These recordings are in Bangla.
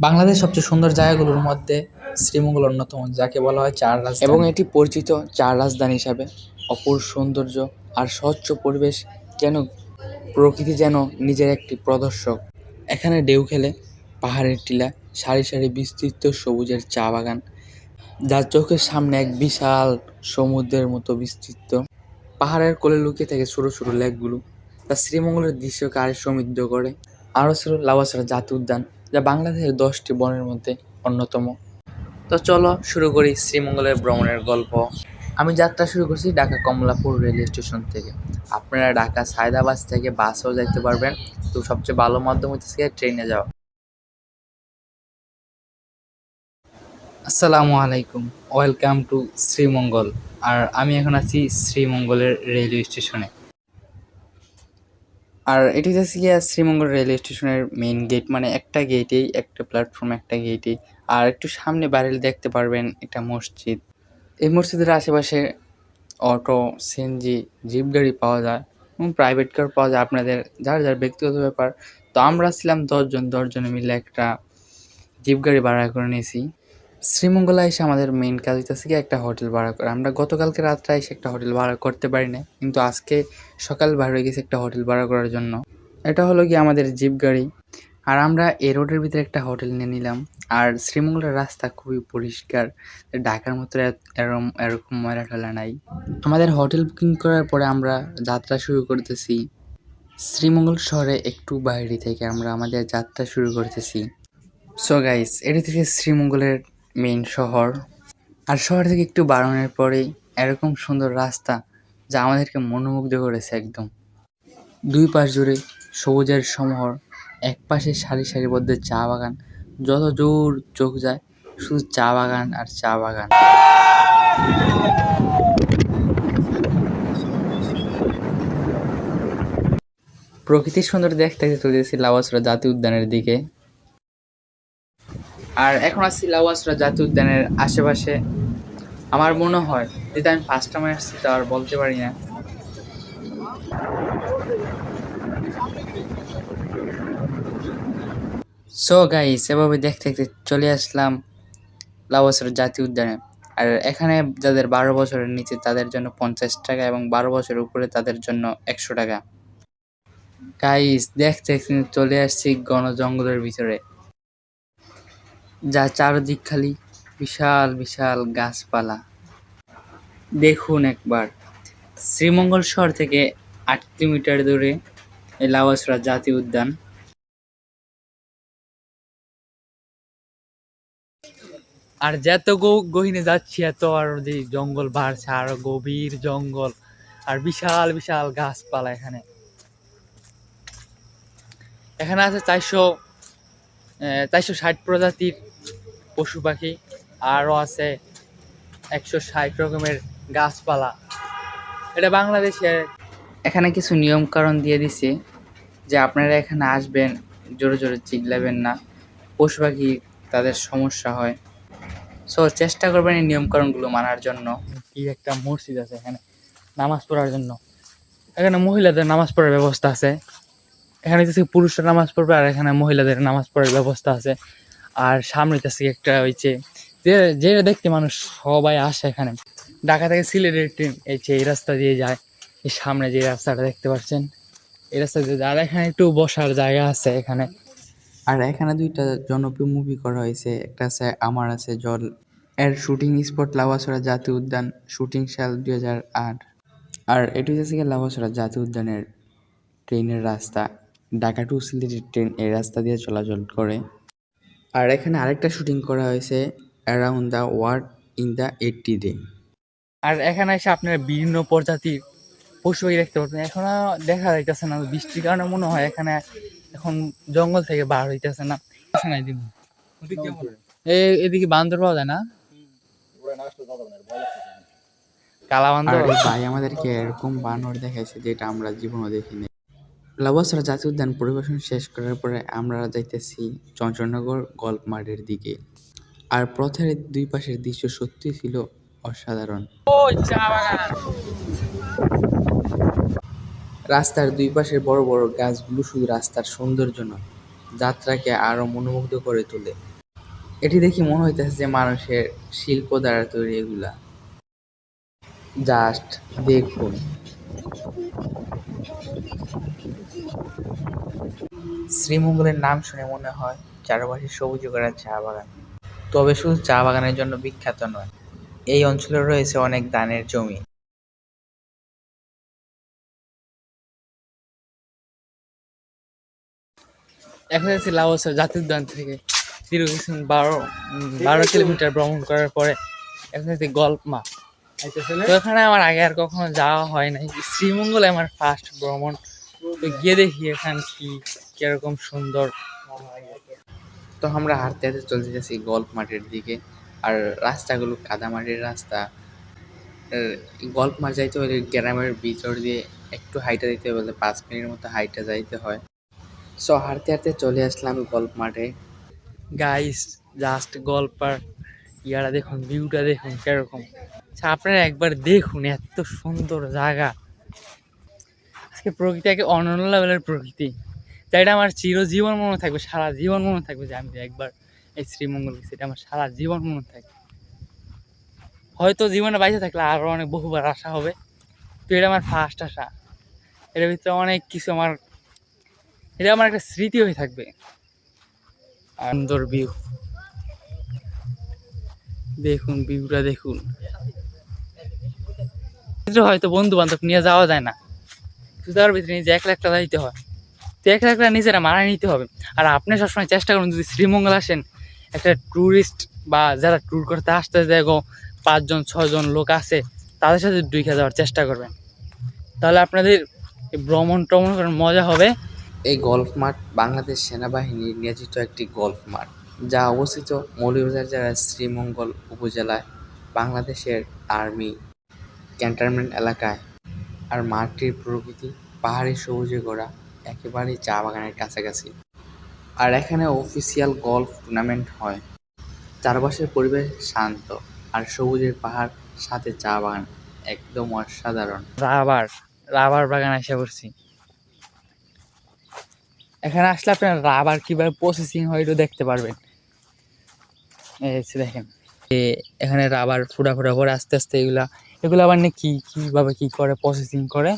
বাংলাদেশের সবচেয়ে সুন্দর জায়গাগুলোর মধ্যে শ্রীমঙ্গল অন্যতম, যাকে বলা হয় চার এবং রাজধানী। এটি পরিচিত চার রাজধানী হিসাবে। অপূর্ব সৌন্দর্য আর স্বচ্ছ পরিবেশ, যেন প্রকৃতি যেন নিজের একটি প্রদর্শক। এখানে ঢেউ খেলে পাহাড়ের টিলা, সারি সারি বিস্তৃত সবুজের চা বাগান, যার চোখের সামনে এক বিশাল সমুদ্রের মতো বিস্তৃত। পাহাড়ের কোলে লুকিয়ে থাকে ছোট ছোট লেকগুলো, তা শ্রীমঙ্গলের দৃশ্যকে আরো সমৃদ্ধ করে। আরও ছিল লাউয়াছড়া জাতীয় উদ্যান, যা বাংলাদেশের 10টি বনের মধ্যে অন্যতম। তো চলো শুরু করি শ্রীমঙ্গলের ভ্রমণের গল্প। আমি যাত্রা শুরু করছি ঢাকা কমলাপুর রেল স্টেশন থেকে। আপনারা ঢাকা সায়দাবাদ থেকে বাসেও যাইতে পারবেন, তো সবচেয়ে ভালো মাধ্যম হচ্ছে ট্রেনে যাওয়া। আসসালামু আলাইকুম, ওয়েলকাম টু শ্রীমঙ্গল। আর আমি এখন আছি শ্রীমঙ্গলের রেলওয়ে স্টেশনে। আর এটি হচ্ছে গিয়া শ্রীমঙ্গল রেল স্টেশনের মেইন গেট, মানে একটা গেটেই, একটা প্ল্যাটফর্ম, একটা গেটেই। আর একটু সামনে বাড়িলে দেখতে পারবেন একটা মসজিদ। এই মসজিদের আশেপাশে অটো, সিএনজি, জিপ গাড়ি পাওয়া যায় এবং প্রাইভেট কার পাওয়া যায়, আপনাদের যার যার ব্যক্তিগত ব্যাপার। তো আমরা ছিলাম 10 জন, 10 জনে মিলে একটা জিপ গাড়ি ভাড়া করে নিয়েছি। শ্রীমঙ্গলে এসে আমাদের মেইন কাজ হইতেছে কি একটা হোটেল ভাড়া করা। আমরা গতকালকে রাত্রে এসে একটা হোটেল ভাড়া করতে পারি না, কিন্তু আজকে সকাল বার হয়ে গেছে একটা হোটেল ভাড়া করার জন্য। এটা হলো কি আমাদের জিপ গাড়ি। আর আমরা এই রোডের ভিতরে একটা হোটেল নিয়ে নিলাম। আর শ্রীমঙ্গলের রাস্তা খুবই পরিষ্কার, ঢাকার মতো এরকম এরকম ময়লা টয়লা নাই। আমাদের হোটেল বুকিং করার পরে আমরা যাত্রা শুরু করতেছি। শ্রীমঙ্গল শহরে একটু বাইরে থেকে আমরা আমাদের যাত্রা শুরু করতেছি। সো গাইস, এটি থেকে শ্রীমঙ্গলের মেইন শহর। আর শহর থেকে একটু বাড়ানোর পরেই এরকম সুন্দর রাস্তা, যা আমাদেরকে মনোমুগ্ধ করেছে একদম। দুই পাশ জুড়ে সবুজের সমাহার, এক পাশে সারি সারিবদ্ধ চা বাগান, যত দূর চোখ যায় শুধু চা বাগান আর চা বাগান। প্রকৃতির সুন্দর দেখতে দেখতে চলে গেছি লাউয়াছড়া জাতীয় উদ্যানের দিকে। আর এখন আছি লাউয়াছড়া জাতীয় উদ্যানের আশেপাশে। আমার মনে হয় যেটা আমি ফার্স্ট টাইম আসছি তা আর বলতে পারি না। সো গাইস, এভাবে দেখতে দেখতে চলে আসলাম লাউয়াছড়া জাতীয় উদ্যানে। আর এখানে যাদের 12 বছরের নিচে তাদের জন্য 50 টাকা এবং 12 বছরের উপরে তাদের জন্য 100 টাকা। গাইস, দেখতে দেখতে চলে আসছি ঘন জঙ্গলের ভিতরে, যা চারদিক খালি বিশাল বিশাল গাছপালা। দেখুন একবার, শ্রীমঙ্গল শহর থেকে 8 কিলোমিটার দূরে এই লাউয়াছড়া জাতীয় উদ্যান। আর যত গহীনে যাচ্ছি এত আর যে জঙ্গল বাড়ছে, আরো গভীর জঙ্গল আর বিশাল বিশাল গাছপালা। এখানে এখানে আছে 460 প্রজাতির পশু পাখি, আরও আছে 160 রকমের গাছপালা। এটা বাংলাদেশের। এখানে কিছু নিয়ম কারণ দিয়ে দিছে যে আপনারা এখানে আসবেন, জোরে জোরে চিল্লাবেন না, পশু পাখি তাদের সমস্যা হয়। সো চেষ্টা করবেন এই নিয়ম কারণগুলো মানার জন্য। কি একটা মসজিদ আছে এখানে নামাজ পড়ার জন্য। এখানে মহিলাদের নামাজ পড়ার ব্যবস্থা আছে। এখানে হচ্ছে পুরুষরা নামাজ পড়বে আর এখানে মহিলাদের নামাজ পড়ার ব্যবস্থা আছে। আর সামনে হচ্ছে একটা হয়েছে যে যেটা দেখতে মানুষ সবাই আসে এখানে। ঢাকা থেকে সিলেটের ট্রেন এই রাস্তা দিয়ে যায়। এই সামনে যে রাস্তাটা দেখতে পাচ্ছেন, এই রাস্তা দিয়ে যায়। আর এখানে একটু বসার জায়গা আছে এখানে। আর এখানে দুইটা জনপ্রিয় মুভি করা হয়েছে, একটা আছে আমার আছে জল। এর শুটিং স্পট লাউয়াছড়া জাতীয় উদ্যান, শুটিং সাল 2008। আর এটি হচ্ছে গিয়ে লাউয়াছড়া জাতীয় উদ্যানের ট্রেনের রাস্তা। ঢাকা টু সিলেটের ট্রেন এই রাস্তা দিয়ে চলাচল করে। আর এখানে আরেকটা শুটিং করা হয়েছে, around the world in the 80 day. আর এখানে এসে আপনারা বিভিন্ন প্রজাতির পশু পাখি দেখতে পাচ্ছেন। এখনো দেখা যাইতেছে না, বৃষ্টির কারণে মনে হয় এখানে এখন জঙ্গল থেকে বার হইতেছে না। এদিকে বান্দর পাওয়া যায় না, কালা আর বান্দর। এই ভাই আমাদেরকে এরকম বানর দেখাইছে যেটা আমরা জীবনও দেখিনি। লাউয়াছড়া জাতীয় উদ্যান পরিবেশন শেষ করার পরে আমরা যাইতেছি চঞ্চলনগর গল্ফ মাঠের দিকে। আর পথের দুই পাশের দৃশ্য সত্যি ছিল অসাধারণ। ওই চা বাগান। রাস্তার দুই পাশের বড় বড় গাছগুলো শুধু রাস্তার সৌন্দর্য নয়, যাত্রাকে আরো মনোমুগ্ধ করে তোলে। এটি দেখে মনে হইতেছে যে মানুষের শিল্প দ্বারা তৈরি এগুলা। জাস্ট দেখুন। শ্রীমঙ্গলের নাম শুনে মনে হয় চারপাশে সবুজে ভরা চা বাগান। তবে শুধু চা বাগানের জন্য বিখ্যাত নয়, এই অঞ্চলে রয়েছে অনেক ধানের জমি। এখন যাচ্ছি লাওসের জাতীয় উদ্যান থেকে দীর্ঘ কিছু 12 কিলোমিটার ভ্রমণ করার পরে এখন যাচ্ছি গল্পমা। তো এখানে আমার আগে আর কখনো যাওয়া হয় নাই, শ্রীমঙ্গলে আমার ফার্স্ট ভ্রমণ। তো গিয়ে দেখি এখানে কি কিরকম সুন্দর। তো আমরা হাঁটতে হাঁটতে চলতে যাচ্ছি গল্ফ মাঠের দিকে। আর রাস্তাগুলো কাদামাটির রাস্তা। গল্ফ মাঠ যাইতে হলে গ্রামের ভিতর দিয়ে একটু হাইটা দিতে হলে 5 মিনিটের মতো হাইটা যাইতে হয়। সো হাঁটতে হাঁটতে চলে আসলাম গল্ফ মাঠে। গাইস, জাস্ট গল্পার ইয়ারা দেখুন, ভিউটা দেখুন কিরকম। আচ্ছা, আপনারা একবার দেখুন, এত সুন্দর জায়গা। আজকে প্রকৃতি একে অনন্য লেভেলের প্রকৃতি, তাই এটা আমার চিরজীবন মনে থাকবে, সারা জীবন মনে থাকবে যে আমি একবার এই শ্রীমঙ্গল গেছি। এটা আমার সারা জীবন মনে থাকবে। হয়তো জীবনে বাইরে থাকলে আরো অনেক বহুবার আসা হবে, তো এটা আমার ফার্স্ট আসা। এটার ভিতরে অনেক কিছু আমার, এটা আমার একটা স্মৃতি হয়ে থাকবে। সুন্দর ভিউ দেখুন, ভিউটা দেখুন। হয়তো বন্ধু বান্ধব নিয়ে যাওয়া যায় না, তার ভিতরে নিজে একলা একলা যাইতে হয়। তো একলা একলা নিজেরা মানায় নিতে হবে। আর আপনি সবসময় চেষ্টা করুন, যদি শ্রীমঙ্গল আসেন, একটা ট্যুরিস্ট বা যারা ট্যুর করতে আসতে দেখো 5-6 জন লোক আছে, তাদের সাথে ঢুকে যাওয়ার চেষ্টা করবেন। তাহলে আপনাদের ভ্রমণ ট্রমণ করার মজা হবে। এই গল্ফ মাঠ বাংলাদেশ সেনাবাহিনীর নিয়োজিত একটি গল্ফ মাঠ, যা অবস্থিত মৌলভীবাজার জেলার শ্রীমঙ্গল উপজেলায় বাংলাদেশের আর্মি ক্যান্টনমেন্ট এলাকায়। আর মাঠটির প্রকৃতি পাহাড়ি সবুজে গড়া, একেবারেই চা বাগানের কাছাকাছি। আর এখানে অফিসিয়াল গল্ফ টুর্নামেন্ট হয়। চারপাশের পরিবেশ শান্ত, আর সবুজের পাহাড় সাথে চা বাগান, একদম অসাধারণ। রাবার রাবার বাগান এসে পড়ছি। এখানে আসলে আপনার রাবার কিভাবে প্রসেসিং হয় এটা দেখতে পারবেন। এই হচ্ছে দেখেন, এখানে রাবার ফুটা ফুটা করে আস্তে আস্তে এগুলা আবার না কিভাবে কি করে প্রসেসিং করে।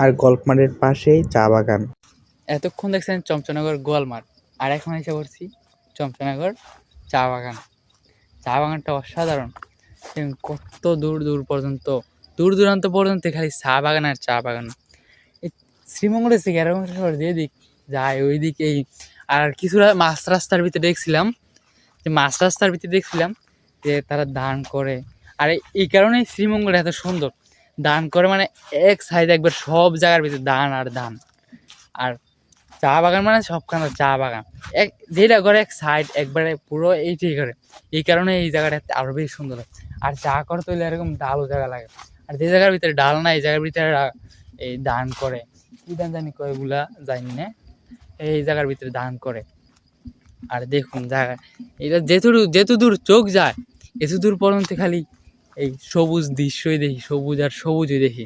আর গল্ফ মাঠের পাশেই চা বাগান। এতক্ষণ দেখছেন চমচনগর গোয়ালমার, আর এখন এসে পড়ছি চমচনগর চা বাগান। চা বাগানটা অসাধারণ। এবং কত দূর দূর পর্যন্ত, দূর দূরান্ত পর্যন্ত খালি চা বাগান আর চা বাগান। এই শ্রীমঙ্গলের থেকে এরকম একটা শহর যেদিক যায় ওই দিকে এই। আর কিছুটা মাছ রাস্তার ভিতরে দেখছিলাম যে তারা দান করে। আর এই কারণেই শ্রীমঙ্গল এত সুন্দর, দান করে মানে এক সাইড একবার সব জায়গার ভিতরে দান আর দান। আর চা বাগান মানে সবখানে চা বাগান, এক যেটা করে এক সাইড একবারে পুরো এইটাই করে। এই কারণে এই জায়গাটা আরো বেশি সুন্দর হয়। আর চা করতে হলে এরকম ডালও জায়গা লাগে। আর যে জায়গার ভিতরে ডাল নাই, এই জায়গার ভিতরে এই দান করে, কি দান জানি কয় এগুলা জানি না, এই জায়গার ভিতরে দান করে। আর দেখুন জায়গা, এটা যেত দূর চোখ যায়, এত দূর পর্যন্ত খালি এই সবুজ দৃশ্যই দেখি, সবুজ আর সবুজই দেখি।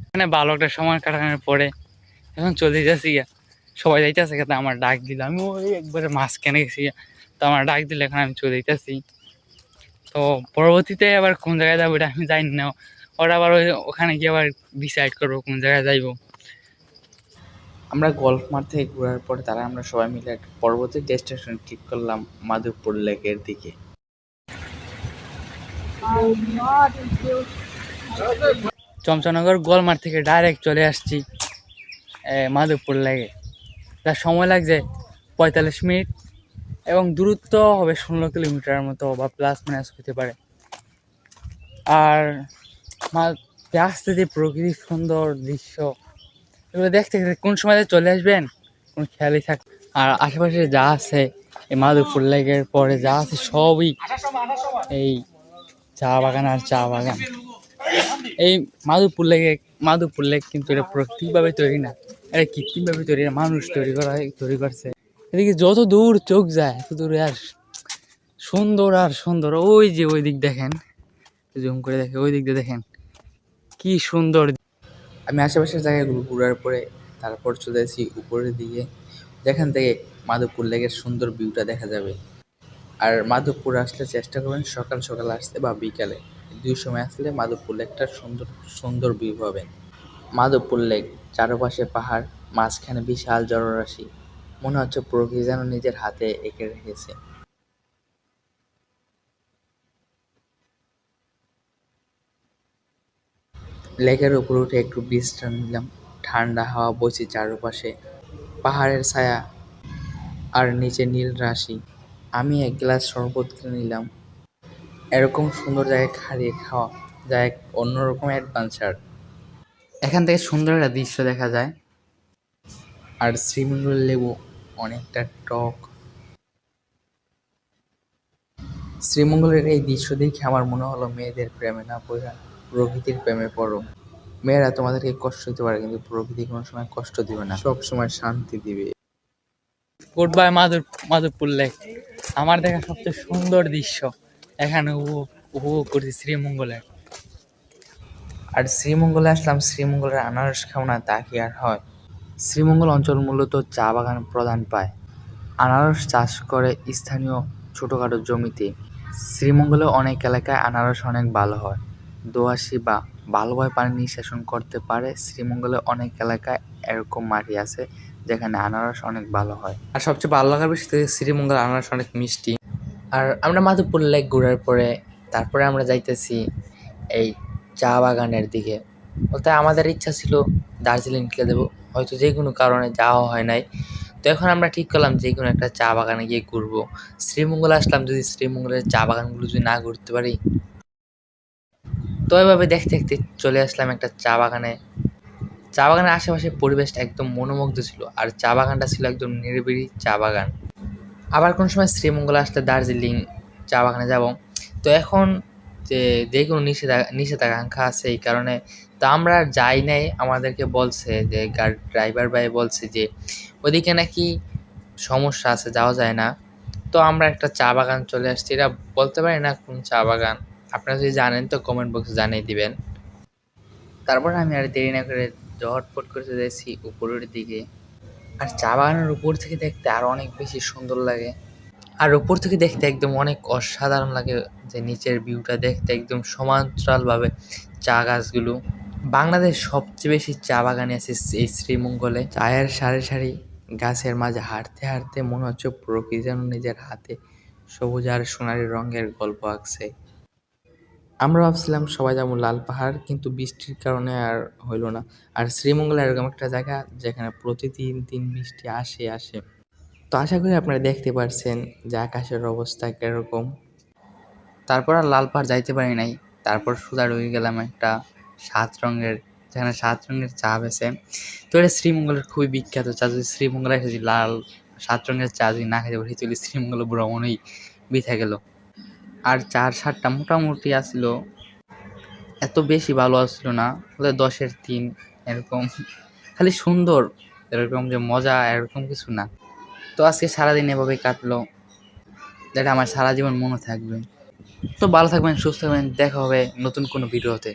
এখানে ভালো একটা সময় কাটানোর পরে এখন চলে যাচ্ছি গিয়া, সবাই যাইতেছে খেতে, আমার ডাক দিল, আমি ওই একবারে মাঝখানে গেছি গিয়া। তো আমার ডাক দিলে এখন আমি চলে যাইতেছি। তো পরবর্তীতে আবার কোন জায়গায় যাবো এটা আমি জানি না, ওরা আবার ওখানে গিয়ে আবার ডিসাইড করবো কোন জায়গায় যাইবো। আমরা গল্ফ মাঠ থেকে ঘোরার পরে আমরা সবাই মিলে একটা পরবর্তী ডেস্টিনেশন ঠিক করলাম, মাধবপুর লেকের দিকে। চমচনগর গোয়ালমার থেকে ডাইরেক্ট চলে আসছি মাধবপুর লেকে। তার সময় লাগছে 45 মিনিট, এবং দূরত্ব হবে 16 কিলোমিটার মতো বা প্লাস মাইনাস হতে পারে। আর রাস্তা দিয়ে প্রকৃতির সুন্দর দৃশ্য, এগুলো দেখতে দেখতে কোন সময় যে চলে আসবেন কোনো খেয়ালই থাকে। আর আশেপাশে যা আছে এই মাধবপুর লেকের পরে যা আছে সবই এই চা বাগান আর চা বাগান। এই মাধবপুর লেক কিন্তু এটা প্রাকৃতিকভাবে তৈরি না, এটা কৃত্রিমভাবে তৈরি, মানুষ তৈরি করছে। এদিকে যত দূর চোখ যায় তত দূরে আর সুন্দর আর সুন্দর। ওই যে ওই দিক দেখেন, জুম করে দেখে ওই দিক দিয়ে দেখেন কি সুন্দর। আমি আশেপাশের জায়গাগুলো ঘোরার পরে তারপর চলে যাচ্ছি উপরের দিকে, যেখান থেকে মাধবপুর লেকের সুন্দর ভিউটা দেখা যাবে। আর মাধবপুর আসলে চেষ্টা করবেন সকাল সকাল আসতে বা বিকালে, দুই সময় আসলে মাধবপুর লেকটা সুন্দর সুন্দর ভিউ পাবেন। মাধবপুর লেক, চারপাশে পাহাড়, মাঝখানে বিশাল জলরাশি, মনে হচ্ছে প্রকৃতি যেন নিজের হাতে এঁকে রেখেছে। লেকের উপর উঠে একটু বিশ্রাম নিলাম, ঠান্ডা হাওয়া বইছে চারপাশে, পাহাড়ের ছায়া আর নিচে নীল রাশি। আমি এক গ্লাস শরবত কিনে নিলাম। এরকম সুন্দর জায়গায় হারিয়ে খাওয়া যায় এক অন্যরকম অ্যাডভেঞ্চার। এখান থেকে সুন্দর একটা দৃশ্য দেখা যায়। আর শ্রীমঙ্গল লেবু অনেকটা টক। শ্রীমঙ্গলের এই দৃশ্য দেখে আমার মনে হলো মেয়েদের প্রেমে না পড়া প্রকৃতির প্রেমে পড়ো। মেয়েরা তোমাদেরকে কষ্ট দিতে পারে কিন্তু প্রকৃতি কোনো সময় কষ্ট দিবে না, সব সময় শান্তি দিবে। গুড বাই মাধবপুর লেক, আমার দেখা সবচেয়ে সুন্দর দৃশ্য। এখানে উপভোগ করছি শ্রীমঙ্গলের। আর শ্রীমঙ্গলে আসলাম, শ্রীমঙ্গলের আনারস খাও না তা কি আর হয়। শ্রীমঙ্গল অঞ্চল মূলত চা বাগান প্রধান পায়। আনারস চাষ করে স্থানীয় ছোটোখাটো জমিতে। শ্রীমঙ্গলে অনেক এলাকায় আনারস অনেক ভালো হয়, দোআঁশি বা ভালোভাবে পানি নিষ্কাশন করতে পারে। শ্রীমঙ্গলে অনেক এলাকায় এরকম মাটি আছে যেখানে আনারস অনেক ভালো হয়। আর সবচেয়ে ভালো লাগার বিষয় হচ্ছে শ্রীমঙ্গলের আনারস অনেক মিষ্টি। আর আমরা মাধবপুর লেক ঘোরার পরে তারপরে আমরা যাইতেছি এই চা বাগানের দিকে। বলতে আমাদের ইচ্ছা ছিল দার্জিলিং কে দেবো, হয়তো যে কোনো কারণে যাওয়া হয় নাই। তো এখন আমরা ঠিক করলাম যে কোনো একটা চা বাগানে গিয়ে ঘুরবো। শ্রীমঙ্গলে আসলাম, যদি শ্রীমঙ্গলের চা বাগানগুলো যদি না ঘুরতে পারি। তো এভাবে দেখতে দেখতে চলে আসলাম একটা চা বাগানে। চা বাগানের আশেপাশের পরিবেশটা একদম মনোমুগ্ধ ছিল, আর চা বাগানটা ছিল একদম নিরিবিলি চা বাগান। আবার কোন সময় শ্রীমঙ্গলে আসলে দার্জিলিং চা বাগানে যাব। তো এখন যে কোনো নিষেধাজ্ঞা আছে এই কারণে তো আমরা যাই নাই। আমাদেরকে বলছে যে ড্রাইভার ভাই বলছে যে ওদিকে নাকি সমস্যা আছে, যাওয়া যায় না। তো আমরা একটা চা বাগান চলে আসছি, এটা বলতে পারি না কোন চা বাগান। আপনারা যদি জানেন তো কমেন্ট বক্সে জানিয়ে দিবেন। তারপর আমি আর দেরি না করে ঝটপট করে চলে যাচ্ছি উপরের দিকে। আর চা বাগানের উপর থেকে দেখতে আরো অনেক বেশি সুন্দর লাগে। আর উপর থেকে দেখতে একদম অনেক অসাধারণ লাগে, যে নিচের ভিউটা দেখতে একদম সমান্তরালভাবে চা গাছগুলো। বাংলাদেশ সবচেয়ে বেশি চা বাগানে আছে এই শ্রীমঙ্গলে। চায়ের সারি সারি গাছের মাঝে হাঁটতে হাঁটতে মনে হচ্ছে প্রকৃতি যেন নিজের হাতে সবুজ আর সোনালি রঙের গল্প আঁকছে। আমরা ভাবছিলাম সবাই যাবো লাল পাহাড়, কিন্তু বৃষ্টির কারণে আর হইলো না। আর শ্রীমঙ্গল এরকম একটা জায়গা যেখানে প্রতিদিন দিন বৃষ্টি আসে আসে। তো আশা করি আপনারা দেখতে পারছেন যে আকাশের অবস্থা কিরকম। তারপর আর লাল পাহাড় যাইতে পারি নাই। তারপর সোজা ঢুকে গেলাম একটা ৭ রঙের, যেখানে ৭ রঙের চা বেচে। তো এটা শ্রীমঙ্গলের খুবই বিখ্যাত চা। যদি শ্রীমঙ্গলে এসে যদি লাল ৭ রঙের চা যদি না খেতে পারি তাহলে শ্রীমঙ্গল ভ্রমণই বৃথা গেল। আর চার স্বাদটা মোটামুটি আসছিল, এত বেশি ভালো আসছিল না, বলে ১০-এর ৩ এরকম। খালি সুন্দর, এরকম যে মজা এরকম কিছু না। তো আজকে সারাদিন এভাবেই কাটলো, যেটা আমার সারা জীবন মনে থাকবে। তো ভালো থাকবেন, সুস্থ থাকবেন, দেখা হবে নতুন কোনো ভিডিওতে।